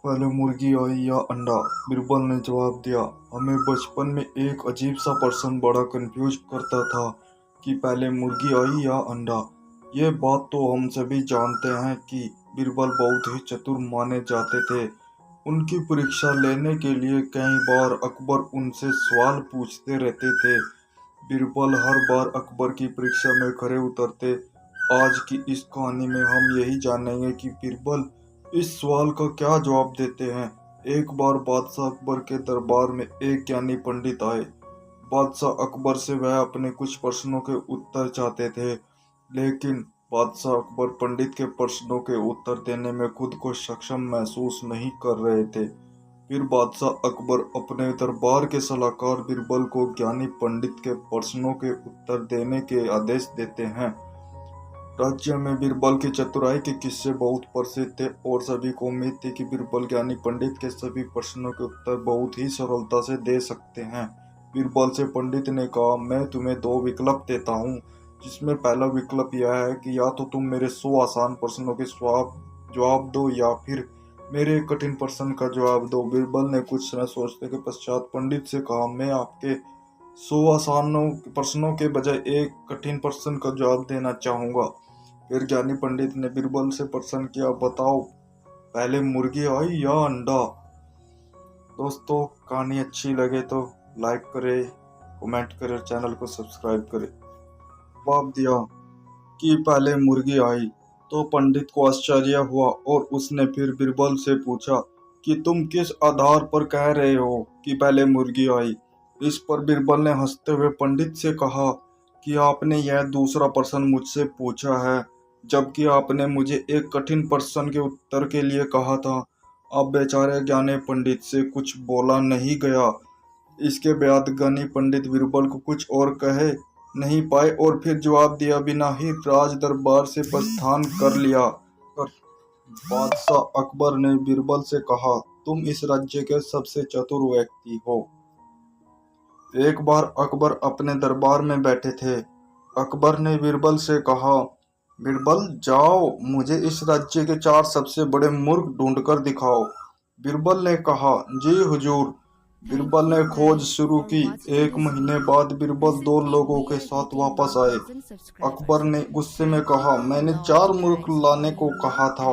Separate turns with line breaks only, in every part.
पहले मुर्गी आई या अंडा? बिरबल ने जवाब दिया। हमें बचपन में एक अजीब सा पर्सन बड़ा कंफ्यूज करता था कि पहले मुर्गी आई या अंडा। ये बात तो हम सभी जानते हैं कि बिरबल बहुत ही चतुर माने जाते थे। उनकी परीक्षा लेने के लिए कई बार अकबर उनसे सवाल पूछते रहते थे। बिरबल हर बार अकबर की परीक्षा में खरे उतरते। आज की इस कहानी में हम यही जानेंगे कि बिरबल इस सवाल का क्या जवाब देते हैं। एक बार बादशाह अकबर के दरबार में एक ज्ञानी पंडित आए। बादशाह अकबर से वह अपने कुछ प्रश्नों के उत्तर चाहते थे, लेकिन बादशाह अकबर पंडित के प्रश्नों के उत्तर देने में खुद को सक्षम महसूस नहीं कर रहे थे। फिर बादशाह अकबर अपने दरबार के सलाहकार बिरबल को ज्ञानी पंडित के प्रश्नों के उत्तर देने के आदेश देते हैं। राज्य में बिरबल की चतुराई के किस्से बहुत प्रसिद्ध थे और सभी को उम्मीद थी कि बिरबल ज्ञानी पंडित के सभी प्रश्नों के उत्तर बहुत ही सरलता से दे सकते हैं। बिरबल से पंडित ने कहा, मैं तुम्हें दो विकल्प देता हूँ, जिसमें पहला विकल्प यह है कि या तो तुम मेरे 100 आसान प्रश्नों के जवाब दो या फिर मेरे एक कठिन प्रश्न का जवाब दो। बिरबल ने कुछ समय सोचने के पश्चात पंडित से कहा, मैं आपके 100 आसान प्रश्नों के बजाय एक कठिन प्रश्न का जवाब देना चाहूंगा। फिर ज्ञानी पंडित ने बिरबल से प्रश्न किया, बताओ पहले मुर्गी आई या अंडा? दोस्तों, कहानी अच्छी लगे तो लाइक करें, कमेंट करें, चैनल को सब्सक्राइब करें। जवाब दिया कि पहले मुर्गी आई तो पंडित को आश्चर्य हुआ और उसने फिर बिरबल से पूछा कि तुम किस आधार पर कह रहे हो कि पहले मुर्गी आई। इस पर बिरबल ने हंसते हुए पंडित से कहा कि आपने यह दूसरा प्रश्न मुझसे पूछा है, जबकि आपने मुझे एक कठिन प्रश्न के उत्तर के लिए कहा था। अब बेचारे ज्ञानी पंडित से कुछ बोला नहीं गया। इसके बाद ज्ञानी पंडित बिरबल को कुछ और कहे नहीं पाए और फिर जवाब दिया बिना ही राज दरबार से प्रस्थान कर लिया। बादशाह अकबर ने बिरबल से कहा, तुम इस राज्य के सबसे चतुर व्यक्ति हो। एक बार अकबर अपने दरबार में बैठे थे। अकबर ने बिरबल से कहा, बिरबल जाओ, मुझे इस राज्य के 4 सबसे बड़े मूर्ख ढूंढकर दिखाओ। बिरबल ने कहा, जी हुजूर। बिरबल ने खोज शुरू की। एक महीने बाद बिरबल 2 लोगों के साथ वापस आए। अकबर ने गुस्से में कहा, मैंने 4 मूर्ख लाने को कहा था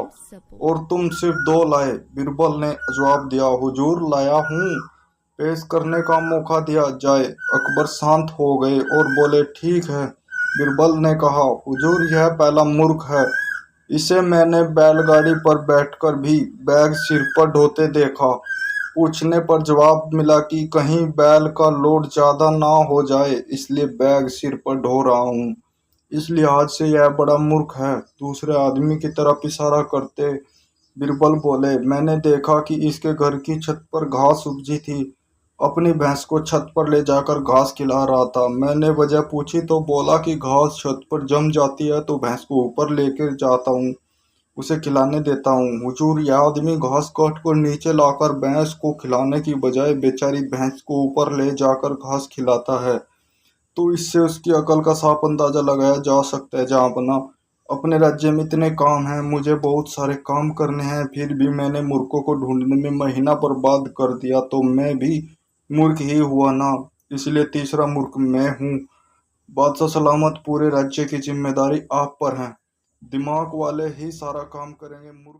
और तुम सिर्फ 2 लाए। बिरबल ने जवाब दिया, हुजूर लाया हूँ, पेश करने का मौका दिया जाए। अकबर शांत हो गए और बोले, ठीक है। बिरबल ने कहा, हुजूर यह पहला मूर्ख है। इसे मैंने बैलगाड़ी पर बैठकर भी बैग सिर पर ढोते देखा। पूछने पर जवाब मिला कि कहीं बैल का लोड ज्यादा ना हो जाए, इसलिए बैग सिर पर ढो रहा हूँ। इस लिहाज से यह बड़ा मूर्ख है। दूसरे आदमी की तरफ इशारा करते बिरबल बोले, मैंने देखा कि इसके घर की छत पर घास उपजी थी। अपनी भैंस को छत पर ले जाकर घास खिला रहा था। मैंने वजह पूछी तो बोला कि घास छत पर जम जाती है तो भैंस को ऊपर लेकर जाता हूँ, उसे खिलाने देता हूँ। हुजूर, यह आदमी घास काट कर नीचे लाकर भैंस को खिलाने की बजाय बेचारी भैंस को ऊपर ले जाकर घास खिलाता है, तो इससे उसकी अकल का साफ अंदाजा लगाया जा सकता है। जहाँ अपना अपने राज्य में इतने काम हैं, मुझे बहुत सारे काम करने हैं, फिर भी मैंने मूर्खों को ढूंढने में महीना बर्बाद कर दिया, तो मैं भी मूर्ख ही हुआ ना। इसलिए तीसरा मूर्ख मैं हूँ। बादशाह सलामत, पूरे राज्य की जिम्मेदारी आप पर है। दिमाग वाले ही सारा काम करेंगे, मूर्ख